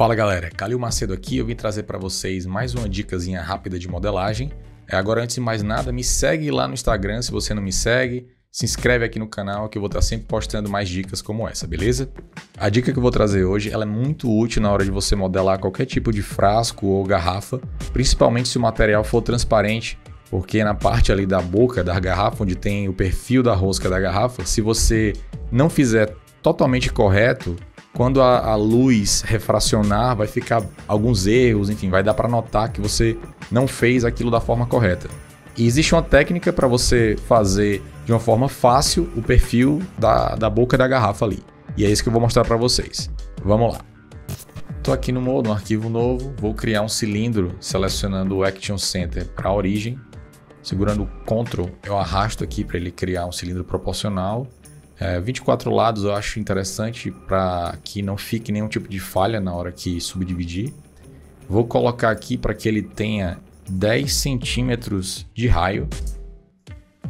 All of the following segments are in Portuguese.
Fala galera, Calil Macedo aqui, eu vim trazer para vocês mais uma dicasinha rápida de modelagem. Agora, antes de mais nada, me segue lá no Instagram se você não me segue, se inscreve aqui no canal que eu vou estar sempre postando mais dicas como essa, beleza? A dica que eu vou trazer hoje ela é muito útil na hora de você modelar qualquer tipo de frasco ou garrafa, principalmente se o material for transparente, porque na parte ali da boca da garrafa, onde tem o perfil da rosca da garrafa, se você não fizer totalmente correto, quando a luz refracionar, vai ficar alguns erros, enfim, vai dar para notar que você não fez aquilo da forma correta. E existe uma técnica para você fazer de uma forma fácil o perfil da boca da garrafa ali. E é isso que eu vou mostrar para vocês. Vamos lá. Estou aqui no arquivo novo, vou criar um cilindro selecionando o Action Center para a origem. Segurando o Ctrl, eu arrasto aqui para ele criar um cilindro proporcional. 24 lados eu acho interessante para que não fique nenhum tipo de falha na hora que subdividir. Vou colocar aqui para que ele tenha 10 centímetros de raio.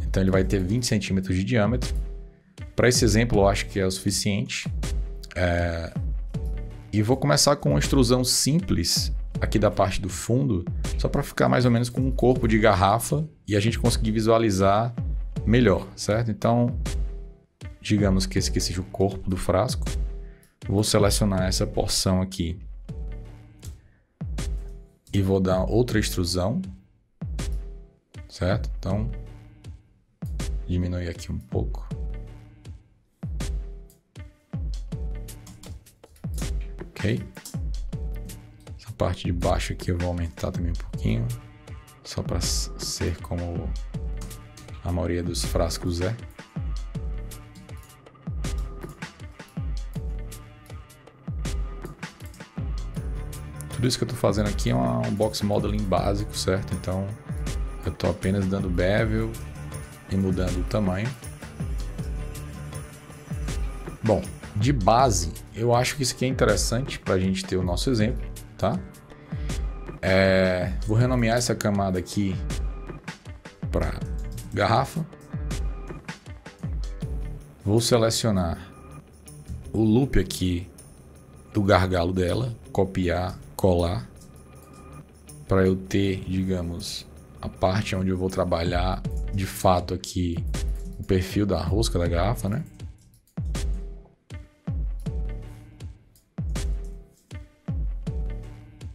Então ele vai ter 20 centímetros de diâmetro. Para esse exemplo eu acho que é o suficiente. E vou começar com uma extrusão simples aqui da parte do fundo, só para ficar mais ou menos com um corpo de garrafa e a gente conseguir visualizar melhor, certo? Então, digamos que esse aqui seja o corpo do frasco. Vou selecionar essa porção aqui e vou dar outra extrusão, certo? Então, diminuir aqui um pouco. Ok? Essa parte de baixo aqui eu vou aumentar também um pouquinho, só para ser como a maioria dos frascos é. Tudo isso que eu estou fazendo aqui é um box modeling básico, certo? Então eu estou apenas dando bevel e mudando o tamanho. Bom, de base, eu acho que isso aqui é interessante para a gente ter o nosso exemplo, tá? Vou renomear essa camada aqui para garrafa. Vou selecionar o loop aqui do gargalo dela, copiar, colar, para eu ter, digamos, a parte onde eu vou trabalhar de fato aqui o perfil da rosca da garrafa, né?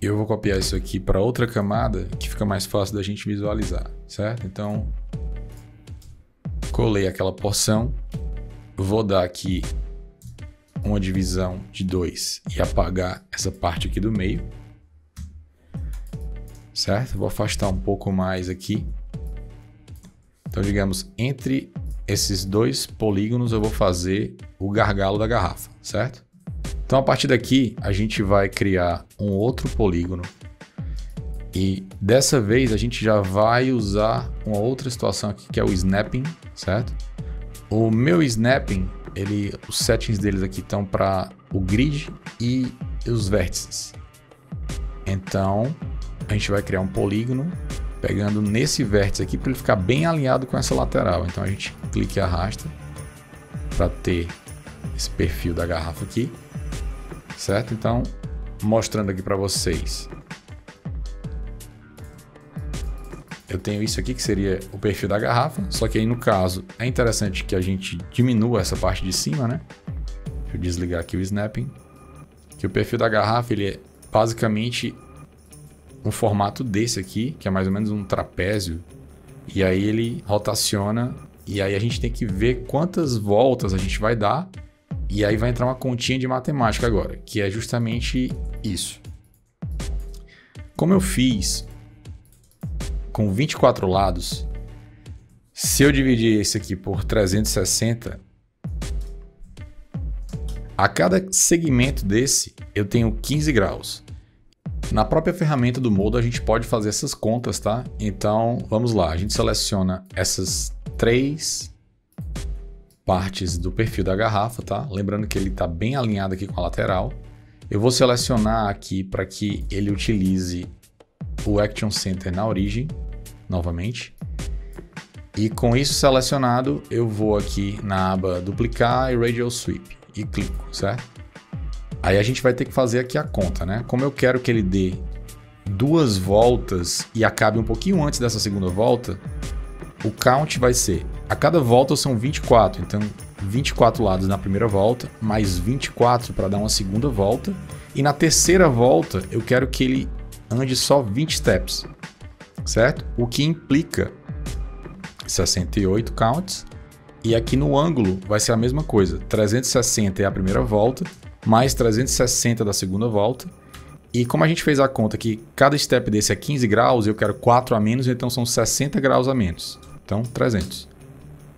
Eu vou copiar isso aqui para outra camada que fica mais fácil da gente visualizar, certo? Então, colei aquela porção, vou dar aqui uma divisão de 2 e apagar essa parte aqui do meio, certo? Vou afastar um pouco mais aqui. Então, digamos, entre esses dois polígonos eu vou fazer o gargalo da garrafa, certo? Então, a partir daqui, a gente vai criar um outro polígono e dessa vez a gente já vai usar uma outra situação aqui que é o snapping, certo? O meu snapping, os settings deles aqui estão para o grid e os vértices. Então, a gente vai criar um polígono pegando nesse vértice aqui para ele ficar bem alinhado com essa lateral. Então, a gente clica e arrasta para ter esse perfil da garrafa aqui, certo? Então, mostrando aqui para vocês. Eu tenho isso aqui que seria o perfil da garrafa, só que aí no caso é interessante que a gente diminua essa parte de cima, né? Deixa eu desligar aqui o snapping. Que o perfil da garrafa ele é basicamente um formato desse aqui, que é mais ou menos um trapézio. E aí ele rotaciona e aí a gente tem que ver quantas voltas a gente vai dar. E aí vai entrar uma continha de matemática agora, que é justamente isso. Como eu fiz com 24 lados, se eu dividir esse aqui por 360, a cada segmento desse eu tenho 15 graus. Na própria ferramenta do Modo a gente pode fazer essas contas, tá? Então vamos lá, a gente seleciona essas 3 partes do perfil da garrafa, tá? Lembrando que ele está bem alinhado aqui com a lateral. Eu vou selecionar aqui para que ele utilize o Action Center na origem, novamente. E com isso selecionado, eu vou aqui na aba duplicar e radial sweep e clico, certo? Aí a gente vai ter que fazer aqui a conta, né? Como eu quero que ele dê 2 voltas e acabe um pouquinho antes dessa segunda volta, o count vai ser, a cada volta são 24, então 24 lados na primeira volta, mais 24 para dar uma segunda volta, e na terceira volta eu quero que ele ande só 20 steps, certo? O que implica 68 counts, e aqui no ângulo vai ser a mesma coisa, 360 é a primeira volta, mais 360 da segunda volta, e como a gente fez a conta que cada step desse é 15 graus, eu quero 4 a menos, então são 60 graus a menos. Então, 300.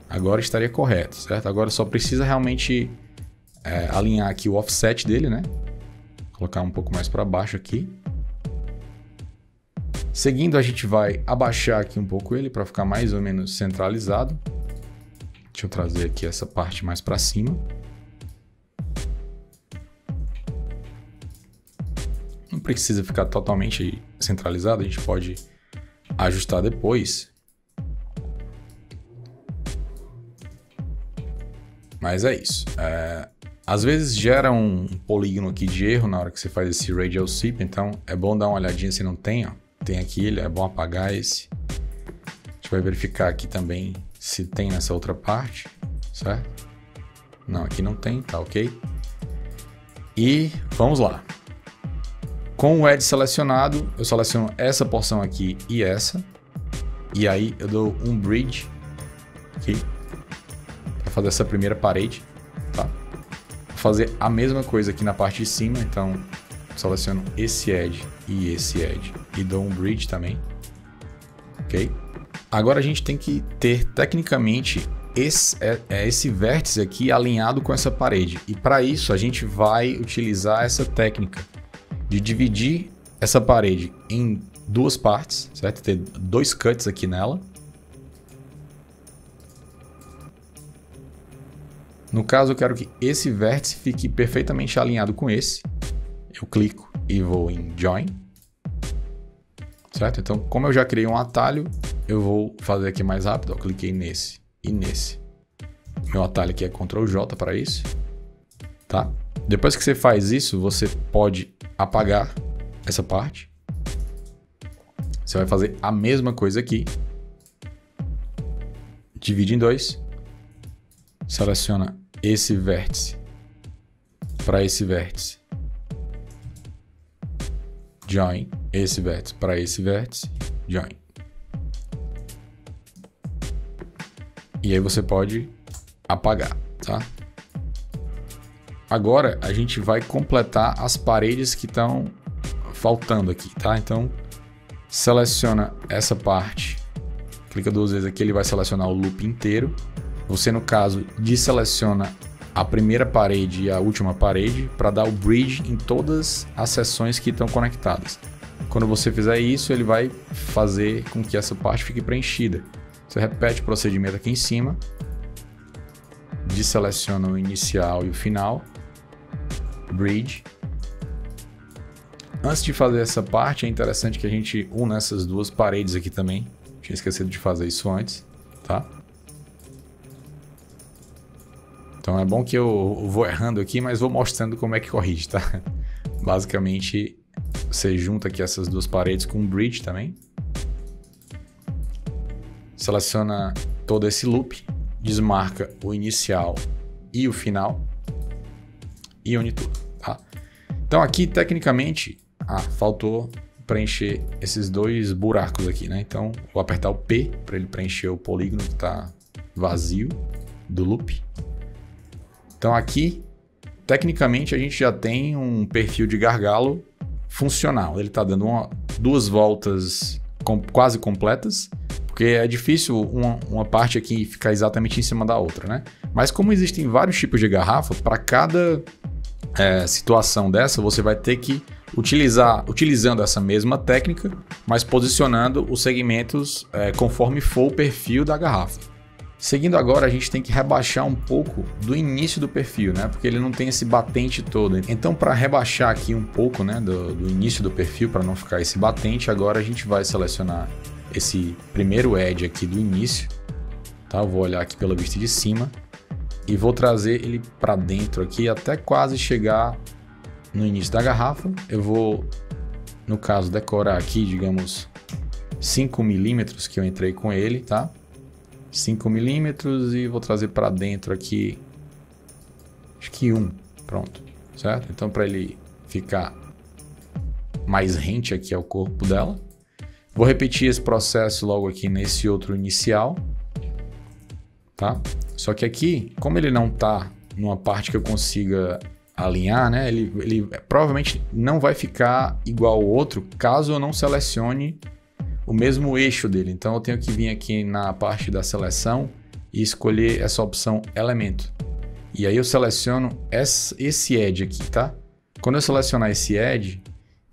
Agora estaria correto, certo? Agora só precisa realmente alinhar aqui o offset dele, né? Colocar um pouco mais para baixo aqui. Seguindo, a gente vai abaixar aqui um pouco ele para ficar mais ou menos centralizado. Deixa eu trazer aqui essa parte mais para cima. Não precisa ficar totalmente centralizado, a gente pode ajustar depois. Mas é isso. Às vezes gera um polígono aqui de erro na hora que você faz esse radial sweep, então é bom dar uma olhadinha se não tem, ó. Tem aqui, ele é bom apagar esse. A gente vai verificar aqui também se tem nessa outra parte, certo? Não, aqui não tem, tá ok? E vamos lá. Com o edge selecionado, eu seleciono essa porção aqui e essa. E aí eu dou um bridge aqui. Fazer essa primeira parede, tá? Vou fazer a mesma coisa aqui na parte de cima, então seleciono esse edge e dou um bridge também, ok? Agora a gente tem que ter tecnicamente esse vértice aqui alinhado com essa parede, e para isso a gente vai utilizar essa técnica de dividir essa parede em 2 partes, certo? Ter 2 cuts aqui nela. No caso, eu quero que esse vértice fique perfeitamente alinhado com esse. Eu clico e vou em Join. Certo? Então, como eu já criei um atalho, eu vou fazer aqui mais rápido. Eu cliquei nesse e nesse. Meu atalho aqui é Ctrl J para isso. Tá? Depois que você faz isso, você pode apagar essa parte. Você vai fazer a mesma coisa aqui. Divide em 2. Seleciona esse vértice para esse vértice. Join esse vértice para esse vértice. Join. E aí você pode apagar, tá? Agora a gente vai completar as paredes que estão faltando aqui, tá? Então seleciona essa parte. Clica 2 vezes aqui, ele vai selecionar o loop inteiro. Você, no caso, deseleciona a primeira parede e a última parede para dar o bridge em todas as seções que estão conectadas. Quando você fizer isso, ele vai fazer com que essa parte fique preenchida. Você repete o procedimento aqui em cima, deseleciona o inicial e o final, bridge. Antes de fazer essa parte, é interessante que a gente una essas 2 paredes aqui também. Tinha esquecido de fazer isso antes, tá? Então é bom que eu vou errando aqui, mas vou mostrando como é que corrige, tá? Basicamente, você junta aqui essas 2 paredes com um bridge também. Seleciona todo esse loop, desmarca o inicial e o final e une tudo, tá? Então aqui, tecnicamente, faltou preencher esses 2 buracos aqui, né? Então, vou apertar o P para ele preencher o polígono que está vazio do loop. Então aqui, tecnicamente, a gente já tem um perfil de gargalo funcional. Ele está dando 2 voltas quase completas, porque é difícil uma parte aqui ficar exatamente em cima da outra, né? Mas como existem vários tipos de garrafa, para cada situação dessa, você vai ter que utilizando essa mesma técnica, mas posicionando os segmentos conforme for o perfil da garrafa. Seguindo agora, a gente tem que rebaixar um pouco do início do perfil, né? Porque ele não tem esse batente todo. Então, para rebaixar aqui um pouco, né, do início do perfil, para não ficar esse batente, agora a gente vai selecionar esse primeiro edge aqui do início, tá? Eu vou olhar aqui pela vista de cima e vou trazer ele para dentro aqui até quase chegar no início da garrafa. Eu vou, no caso, decorar aqui, digamos, 5 milímetros que eu entrei com ele, tá? 5 milímetros e vou trazer para dentro aqui, acho que 1, pronto, certo? Então, para ele ficar mais rente aqui ao corpo dela. Vou repetir esse processo logo aqui nesse outro inicial, tá? Só que aqui, como ele não tá numa parte que eu consiga alinhar, né? Ele provavelmente não vai ficar igual ao outro caso eu não selecione o mesmo eixo dele. Então eu tenho que vir aqui na parte da seleção e escolher essa opção elemento. E aí eu seleciono esse edge aqui, tá? Quando eu selecionar esse edge,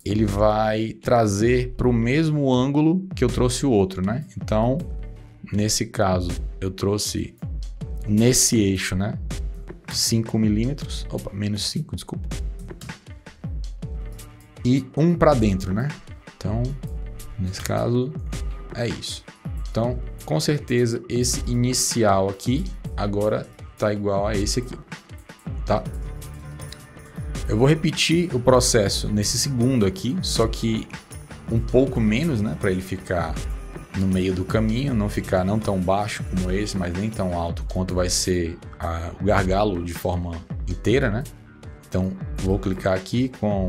ele vai trazer para o mesmo ângulo que eu trouxe o outro, né? Então, nesse caso, eu trouxe nesse eixo, né? 5 milímetros, opa, menos 5, desculpa. E 1 para dentro, né? Então, nesse caso, é isso. Então, com certeza, esse inicial aqui agora tá igual a esse aqui, tá? Eu vou repetir o processo nesse segundo aqui, só que um pouco menos, né? Para ele ficar no meio do caminho, não ficar não tão baixo como esse, mas nem tão alto quanto vai ser o gargalo de forma inteira, né? Então, vou clicar aqui com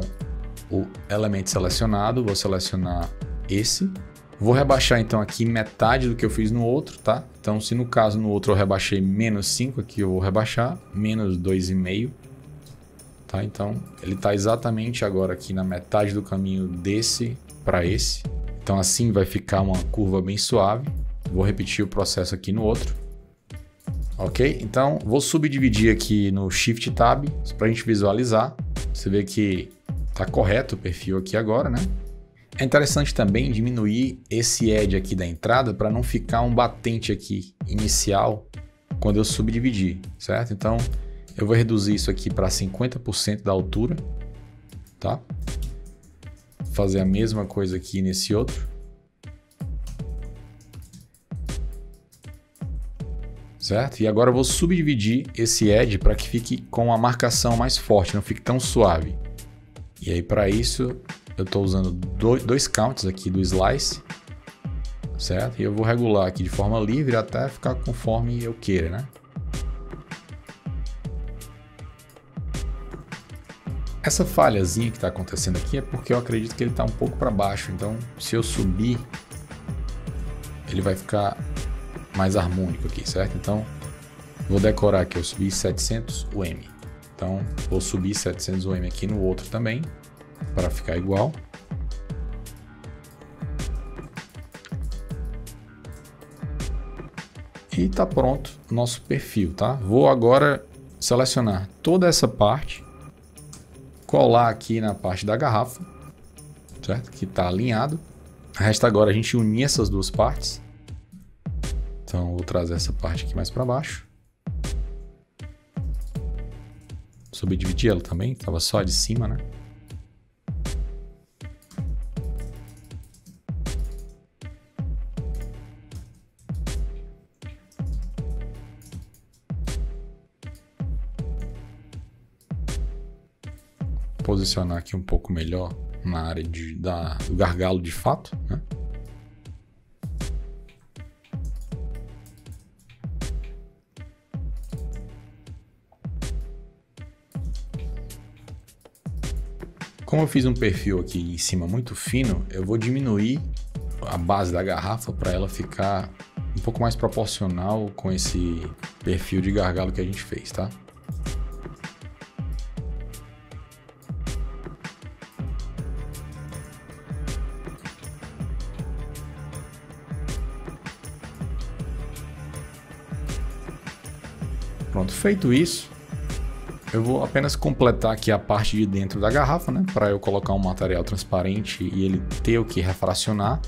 o elemento selecionado, vou selecionar esse. Vou rebaixar então aqui metade do que eu fiz no outro, tá? Então, se no caso no outro eu rebaixei menos 5, aqui eu vou rebaixar, menos 2,5. Tá? Então, ele está exatamente agora aqui na metade do caminho desse para esse. Então, assim vai ficar uma curva bem suave. Vou repetir o processo aqui no outro. Ok? Então, vou subdividir aqui no Shift Tab para a gente visualizar. Você vê que está correto o perfil aqui agora, né? É interessante também diminuir esse edge aqui da entrada para não ficar um batente aqui inicial quando eu subdividir, certo? Então, eu vou reduzir isso aqui para 50% da altura, tá? Fazer a mesma coisa aqui nesse outro. Certo? E agora eu vou subdividir esse edge para que fique com a marcação mais forte, não fique tão suave. E aí para isso eu estou usando dois counts aqui do slice, certo? E eu vou regular aqui de forma livre até ficar conforme eu queira, né? Essa falhazinha que está acontecendo aqui é porque eu acredito que ele está um pouco para baixo. Então, se eu subir, ele vai ficar mais harmônico aqui, certo? Então, vou decorar aqui, eu subi 700 UM. Então, vou subir 700 UM aqui no outro também, para ficar igual. E tá pronto o nosso perfil, tá? Vou agora selecionar toda essa parte, colar aqui na parte da garrafa, certo? Que está alinhado. Resta agora a gente unir essas duas partes. Então, vou trazer essa parte aqui mais para baixo. Subdividir ela também, estava só a de cima, né? Posicionar aqui um pouco melhor na área do gargalo de fato, né? Como eu fiz um perfil aqui em cima muito fino, eu vou diminuir a base da garrafa para ela ficar um pouco mais proporcional com esse perfil de gargalo que a gente fez, tá? Pronto, feito isso, eu vou apenas completar aqui a parte de dentro da garrafa, né? Para eu colocar um material transparente e ele ter o que refracionar.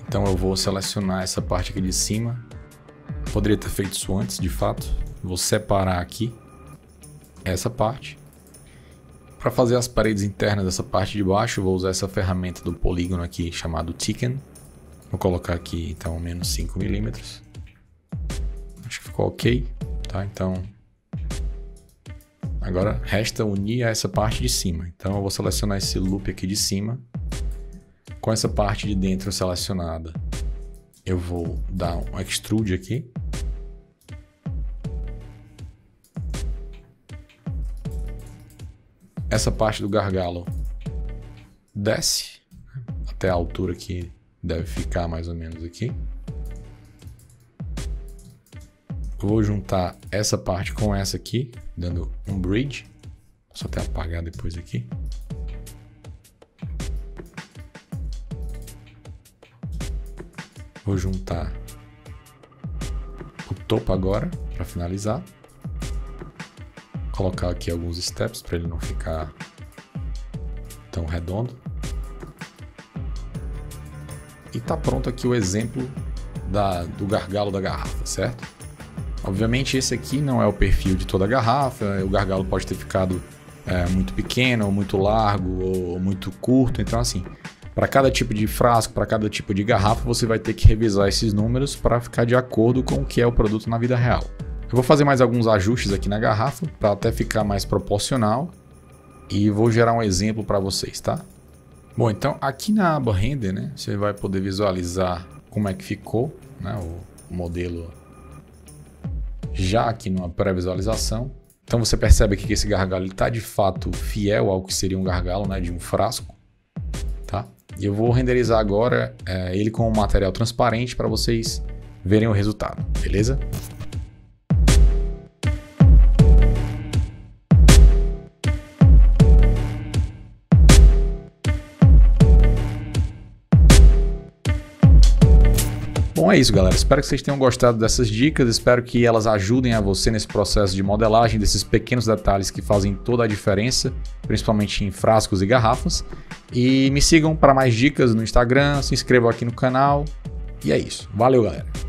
Então eu vou selecionar essa parte aqui de cima. Poderia ter feito isso antes, de fato. Vou separar aqui essa parte. Para fazer as paredes internas dessa parte de baixo, eu vou usar essa ferramenta do polígono aqui chamado Thicken. Vou colocar aqui então menos 5 milímetros. Acho que ficou ok, tá? Então Agora resta unir a essa parte de cima. Então eu vou selecionar esse loop aqui de cima. Com essa parte de dentro selecionada, eu vou dar um extrude aqui. Essa parte do gargalo desce até a altura que deve ficar mais ou menos aqui. Vou juntar essa parte com essa aqui, dando um bridge. Só até apagar depois aqui. Vou juntar o topo agora para finalizar. Colocar aqui alguns steps para ele não ficar tão redondo. E tá pronto aqui o exemplo do gargalo da garrafa, certo? Obviamente esse aqui não é o perfil de toda a garrafa, o gargalo pode ter ficado muito pequeno, ou muito largo, ou muito curto, então assim, para cada tipo de frasco, para cada tipo de garrafa, você vai ter que revisar esses números para ficar de acordo com o que é o produto na vida real. Eu vou fazer mais alguns ajustes aqui na garrafa, para até ficar mais proporcional, e vou gerar um exemplo para vocês, tá? Bom, então aqui na aba Render, né, você vai poder visualizar como é que ficou, né, o modelo já aqui numa pré-visualização. Então você percebe aqui que esse gargalo está de fato fiel ao que seria um gargalo, né, de um frasco, tá? E eu vou renderizar agora ele com um material transparente para vocês verem o resultado, beleza? Bom, é isso, galera. Espero que vocês tenham gostado dessas dicas. Espero que elas ajudem a você nesse processo de modelagem, desses pequenos detalhes que fazem toda a diferença, principalmente em frascos e garrafas. E me sigam para mais dicas no Instagram, se inscrevam aqui no canal. E é isso. Valeu, galera!